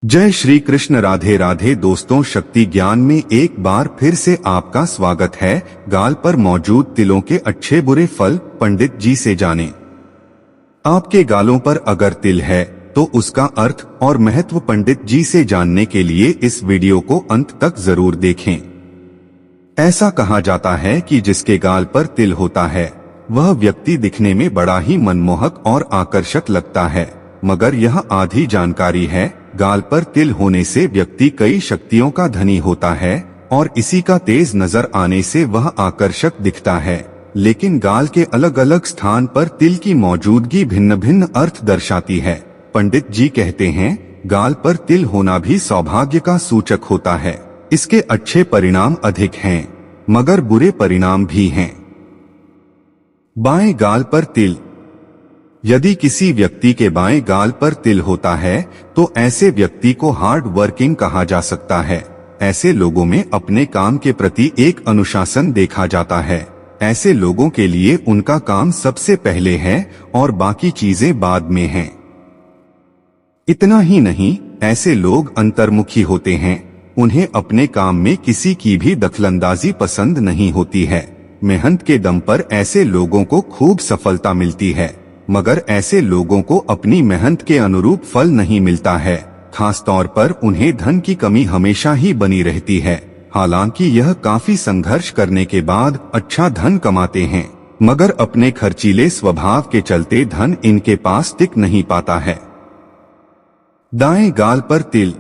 जय श्री कृष्ण। राधे राधे दोस्तों, शक्ति ज्ञान में एक बार फिर से आपका स्वागत है। गाल पर मौजूद तिलों के अच्छे बुरे फल पंडित जी से जानें। आपके गालों पर अगर तिल है तो उसका अर्थ और महत्व पंडित जी से जानने के लिए इस वीडियो को अंत तक जरूर देखें। ऐसा कहा जाता है कि जिसके गाल पर तिल होता है वह व्यक्ति दिखने में बड़ा ही मनमोहक और आकर्षक लगता है, मगर यह आधी जानकारी है। गाल पर तिल होने से व्यक्ति कई शक्तियों का धनी होता है और इसी का तेज नजर आने से वह आकर्षक दिखता है। लेकिन गाल के अलग अलग स्थान पर तिल की मौजूदगी भिन्न भिन्न अर्थ दर्शाती है। पंडित जी कहते हैं, गाल पर तिल होना भी सौभाग्य का सूचक होता है। इसके अच्छे परिणाम अधिक हैं, मगर बुरे परिणाम भी हैं। बाएं गाल पर तिल। यदि किसी व्यक्ति के बाएं गाल पर तिल होता है तो ऐसे व्यक्ति को हार्ड वर्किंग कहा जा सकता है। ऐसे लोगों में अपने काम के प्रति एक अनुशासन देखा जाता है। ऐसे लोगों के लिए उनका काम सबसे पहले है और बाकी चीजें बाद में हैं। इतना ही नहीं, ऐसे लोग अंतर्मुखी होते हैं। उन्हें अपने काम में किसी की भी दखलंदाजी पसंद नहीं होती है। मेहनत के दम पर ऐसे लोगों को खूब सफलता मिलती है, मगर ऐसे लोगों को अपनी मेहनत के अनुरूप फल नहीं मिलता है। खास तौर पर उन्हें धन की कमी हमेशा ही बनी रहती है। हालांकि यह काफी संघर्ष करने के बाद अच्छा धन कमाते हैं, मगर अपने खर्चीले स्वभाव के चलते धन इनके पास टिक नहीं पाता है। दाएं गाल पर तिल।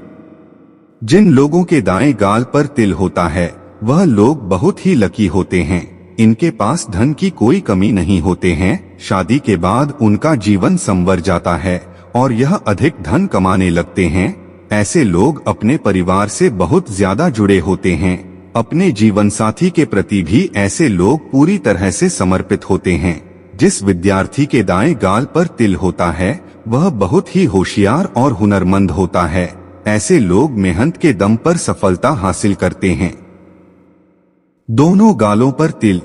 जिन लोगों के दाएं गाल पर तिल होता है वह लोग बहुत ही लकी होते हैं। इनके पास धन की कोई कमी नहीं होते हैं। शादी के बाद उनका जीवन संवर जाता है और यह अधिक धन कमाने लगते हैं। ऐसे लोग अपने परिवार से बहुत ज्यादा जुड़े होते हैं। अपने जीवन साथी के प्रति भी ऐसे लोग पूरी तरह से समर्पित होते हैं। जिस विद्यार्थी के दाएं गाल पर तिल होता है वह बहुत ही होशियार और हुनरमंद होता है। ऐसे लोग मेहनत के दम पर सफलता हासिल करते हैं। दोनों गालों पर तिल।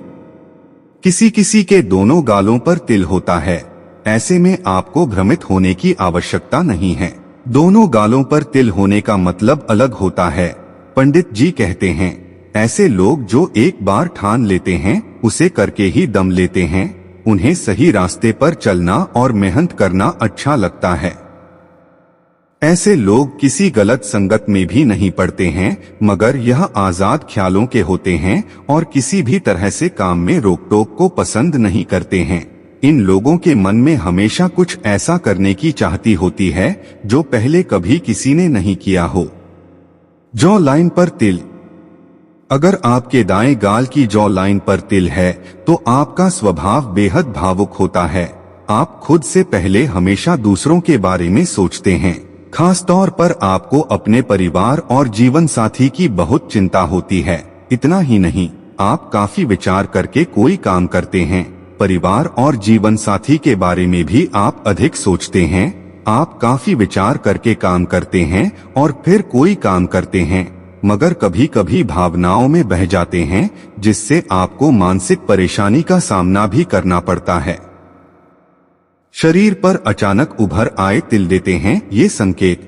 किसी किसी के दोनों गालों पर तिल होता है। ऐसे में आपको भ्रमित होने की आवश्यकता नहीं है। दोनों गालों पर तिल होने का मतलब अलग होता है। पंडित जी कहते हैं, ऐसे लोग जो एक बार ठान लेते हैं उसे करके ही दम लेते हैं। उन्हें सही रास्ते पर चलना और मेहनत करना अच्छा लगता है। ऐसे लोग किसी गलत संगत में भी नहीं पड़ते हैं, मगर यह आजाद ख्यालों के होते हैं और किसी भी तरह से काम में रोक टोक को पसंद नहीं करते हैं। इन लोगों के मन में हमेशा कुछ ऐसा करने की चाहती होती है जो पहले कभी किसी ने नहीं किया हो। जॉ लाइन पर तिल। अगर आपके दाएं गाल की जॉ लाइन पर तिल है तो आपका स्वभाव बेहद भावुक होता है। आप खुद से पहले हमेशा दूसरों के बारे में सोचते हैं। खास तौर पर आपको अपने परिवार और जीवन साथी की बहुत चिंता होती है। इतना ही नहीं, आप काफी विचार करके कोई काम करते हैं। परिवार और जीवन साथी के बारे में भी आप अधिक सोचते हैं। आप काफी विचार करके काम करते हैं और फिर कोई काम करते हैं, मगर कभी कभी भावनाओं में बह जाते हैं जिससे आपको मानसिक परेशानी का सामना भी करना पड़ता है। शरीर पर अचानक उभर आए तिल देते हैं ये संकेत।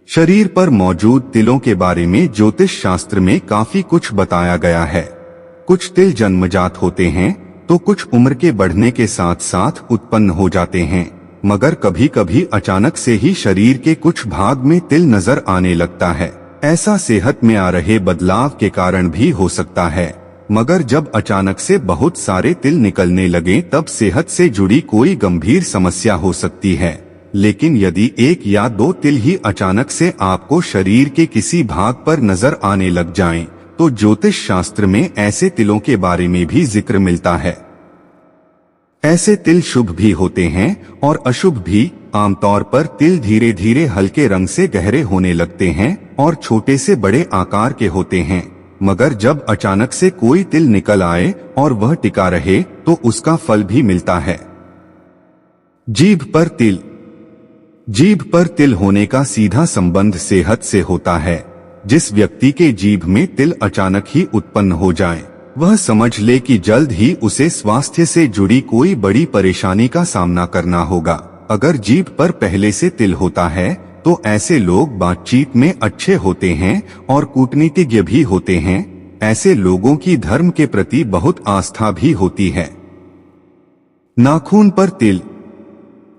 शरीर पर मौजूद तिलों के बारे में ज्योतिष शास्त्र में काफी कुछ बताया गया है। कुछ तिल जन्मजात होते हैं तो कुछ उम्र के बढ़ने के साथ साथ उत्पन्न हो जाते हैं, मगर कभी कभी अचानक से ही शरीर के कुछ भाग में तिल नजर आने लगता है। ऐसा सेहत में आ रहे बदलाव के कारण भी हो सकता है, मगर जब अचानक से बहुत सारे तिल निकलने लगे तब सेहत से जुड़ी कोई गंभीर समस्या हो सकती है। लेकिन यदि एक या दो तिल ही अचानक से आपको शरीर के किसी भाग पर नजर आने लग जाएं, तो ज्योतिष शास्त्र में ऐसे तिलों के बारे में भी जिक्र मिलता है। ऐसे तिल शुभ भी होते हैं और अशुभ भी। आमतौर पर तिल धीरे धीरे हल्के रंग से गहरे होने लगते हैं और छोटे से बड़े आकार के होते हैं, मगर जब अचानक से कोई तिल निकल आए और वह टिका रहे तो उसका फल भी मिलता है। जीभ पर तिल। जीभ पर तिल होने का सीधा संबंध सेहत से होता है। जिस व्यक्ति के जीभ में तिल अचानक ही उत्पन्न हो जाए वह समझ ले कि जल्द ही उसे स्वास्थ्य से जुड़ी कोई बड़ी परेशानी का सामना करना होगा। अगर जीभ पर पहले से तिल होता है तो ऐसे लोग बातचीत में अच्छे होते हैं और कूटनीतिज्ञ भी होते हैं। ऐसे लोगों की धर्म के प्रति बहुत आस्था भी होती है। नाखून पर तिल।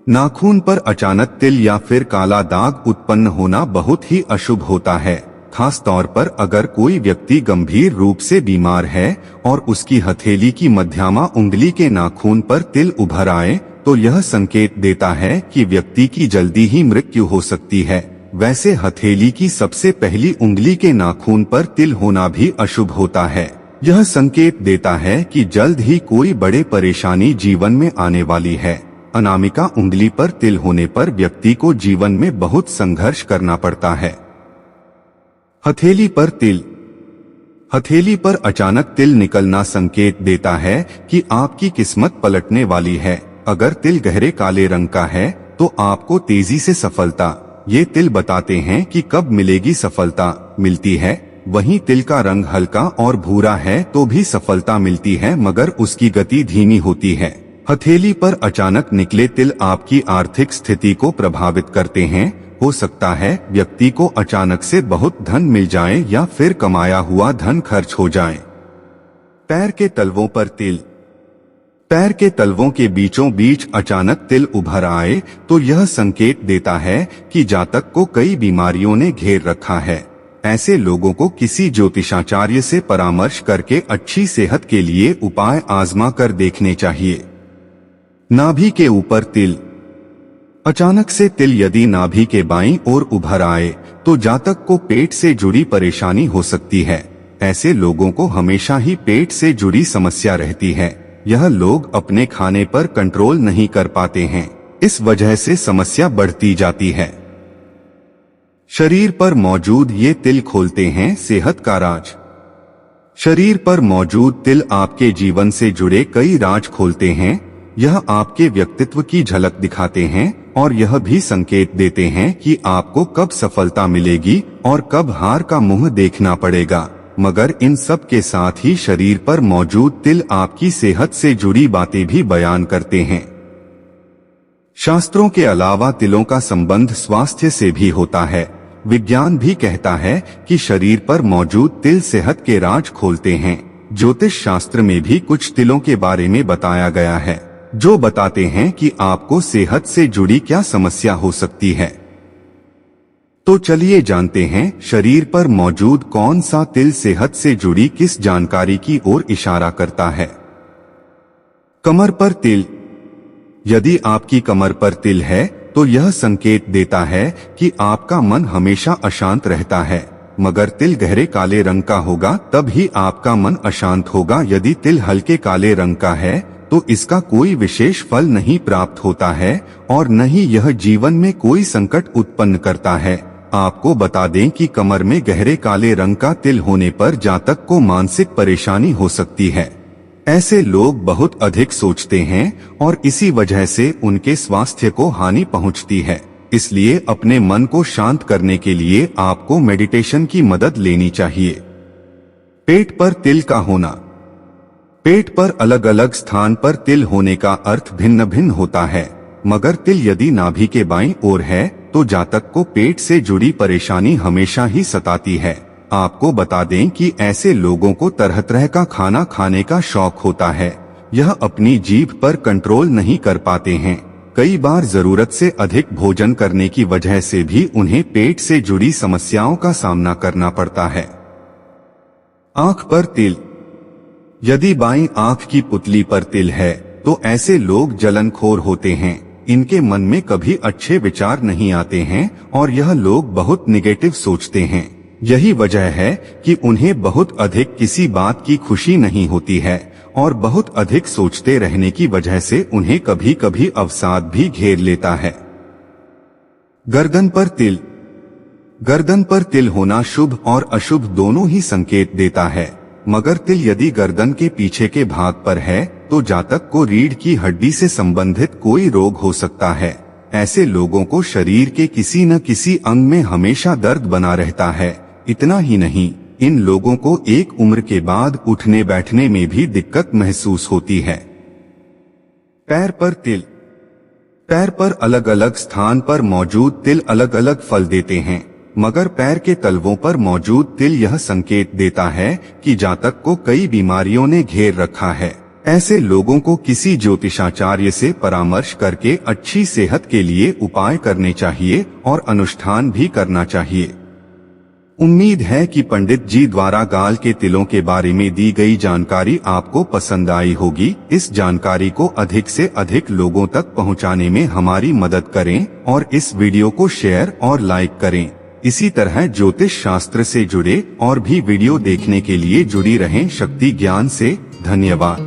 नाखून पर अचानक तिल या फिर काला दाग उत्पन्न होना बहुत ही अशुभ होता है। खास तौर पर अगर कोई व्यक्ति गंभीर रूप से बीमार है और उसकी हथेली की मध्यमा उंगली के नाखून पर तिल उभर आए तो यह संकेत देता है कि व्यक्ति की जल्दी ही मृत्यु हो सकती है। वैसे हथेली की सबसे पहली उंगली के नाखून पर तिल होना भी अशुभ होता है। यह संकेत देता है कि जल्द ही कोई बड़े परेशानी जीवन में आने वाली है। अनामिका उंगली पर तिल होने पर व्यक्ति को जीवन में बहुत संघर्ष करना पड़ता है। हथेली पर तिल। हथेली पर अचानक तिल निकलना संकेत देता है कि आपकी किस्मत पलटने वाली है। अगर तिल गहरे काले रंग का है तो आपको तेजी से सफलता। ये तिल बताते हैं कि कब मिलेगी सफलता, मिलती है। वहीं तिल का रंग हल्का और भूरा है तो भी सफलता मिलती है, मगर उसकी गति धीमी होती है। हथेली पर अचानक निकले तिल आपकी आर्थिक स्थिति को प्रभावित करते हैं। हो सकता है व्यक्ति को अचानक से बहुत धन मिल जाए या फिर कमाया हुआ धन खर्च हो जाए। पैर के तलवों पर तिल। पैर के तलवों के बीचों बीच अचानक तिल उभर आए तो यह संकेत देता है कि जातक को कई बीमारियों ने घेर रखा है। ऐसे लोगों को किसी ज्योतिषाचार्य से परामर्श करके अच्छी सेहत के लिए उपाय आजमा कर देखने चाहिए। नाभि के ऊपर तिल। अचानक से तिल यदि नाभि के बाईं ओर उभर आए तो जातक को पेट से जुड़ी परेशानी हो सकती है। ऐसे लोगों को हमेशा ही पेट से जुड़ी समस्या रहती है। यह लोग अपने खाने पर कंट्रोल नहीं कर पाते हैं, इस वजह से समस्या बढ़ती जाती है। शरीर पर मौजूद ये तिल खोलते हैं सेहत का राज। शरीर पर मौजूद तिल आपके जीवन से जुड़े कई राज खोलते हैं। यह आपके व्यक्तित्व की झलक दिखाते हैं और यह भी संकेत देते हैं कि आपको कब सफलता मिलेगी और कब हार का मुंह देखना पड़ेगा। मगर इन सब के साथ ही शरीर पर मौजूद तिल आपकी सेहत से जुड़ी बातें भी बयान करते हैं। शास्त्रों के अलावा तिलों का संबंध स्वास्थ्य से भी होता है। विज्ञान भी कहता है कि शरीर पर मौजूद तिल सेहत के राज खोलते हैं। ज्योतिष शास्त्र में भी कुछ तिलों के बारे में बताया गया है जो बताते हैं कि आपको सेहत से जुड़ी क्या समस्या हो सकती है। तो चलिए जानते हैं शरीर पर मौजूद कौन सा तिल सेहत से जुड़ी किस जानकारी की ओर इशारा करता है। कमर पर तिल। यदि आपकी कमर पर तिल है तो यह संकेत देता है कि आपका मन हमेशा अशांत रहता है। मगर तिल गहरे काले रंग का होगा तब ही आपका मन अशांत होगा। यदि तिल हल्के काले रंग का है तो इसका कोई विशेष फल नहीं प्राप्त होता है और न ही यह जीवन में कोई संकट उत्पन्न करता है। आपको बता दें कि कमर में गहरे काले रंग का तिल होने पर जातक को मानसिक परेशानी हो सकती है। ऐसे लोग बहुत अधिक सोचते हैं और इसी वजह से उनके स्वास्थ्य को हानि पहुंचती है। इसलिए अपने मन को शांत करने के लिए आपको मेडिटेशन की मदद लेनी चाहिए। पेट पर तिल का होना। पेट पर अलग अलग स्थान पर तिल होने का अर्थ भिन्न भिन्न होता है, मगर तिल यदि नाभि के बाईं ओर है तो जातक को पेट से जुड़ी परेशानी हमेशा ही सताती है। आपको बता दें कि ऐसे लोगों को तरह तरह का खाना खाने का शौक होता है। यह अपनी जीभ पर कंट्रोल नहीं कर पाते हैं। कई बार जरूरत से अधिक भोजन करने की वजह से भी उन्हें पेट से जुड़ी समस्याओं का सामना करना पड़ता है। आंख पर तिल। यदि बाईं आंख की पुतली पर तिल है तो ऐसे लोग जलनखोर होते हैं। इनके मन में कभी अच्छे विचार नहीं आते हैं और यह लोग बहुत निगेटिव सोचते हैं। यही वजह है कि उन्हें बहुत अधिक किसी बात की खुशी नहीं होती है और बहुत अधिक सोचते रहने की वजह से उन्हें कभी कभी अवसाद भी घेर लेता है। गर्दन पर तिल। गर्दन पर तिल होना शुभ और अशुभ दोनों ही संकेत देता है, मगर तिल यदि गर्दन के पीछे के भाग पर है तो जातक को रीढ़ की हड्डी से संबंधित कोई रोग हो सकता है। ऐसे लोगों को शरीर के किसी न किसी अंग में हमेशा दर्द बना रहता है। इतना ही नहीं, इन लोगों को एक उम्र के बाद उठने बैठने में भी दिक्कत महसूस होती है। पैर पर तिल। पैर पर अलग अलग स्थान पर मौजूद तिल अलग अलग फल देते हैं, मगर पैर के तलवों पर मौजूद तिल यह संकेत देता है कि जातक को कई बीमारियों ने घेर रखा है। ऐसे लोगों को किसी ज्योतिषाचार्य से परामर्श करके अच्छी सेहत के लिए उपाय करने चाहिए और अनुष्ठान भी करना चाहिए। उम्मीद है कि पंडित जी द्वारा गाल के तिलों के बारे में दी गई जानकारी आपको पसंद आई होगी। इस जानकारी को अधिक से अधिक लोगों तक पहुंचाने में हमारी मदद करें और इस वीडियो को शेयर और लाइक करें। इसी तरह ज्योतिष शास्त्र से जुड़े और भी वीडियो देखने के लिए जुड़ी रहें शक्ति ज्ञान से। धन्यवाद।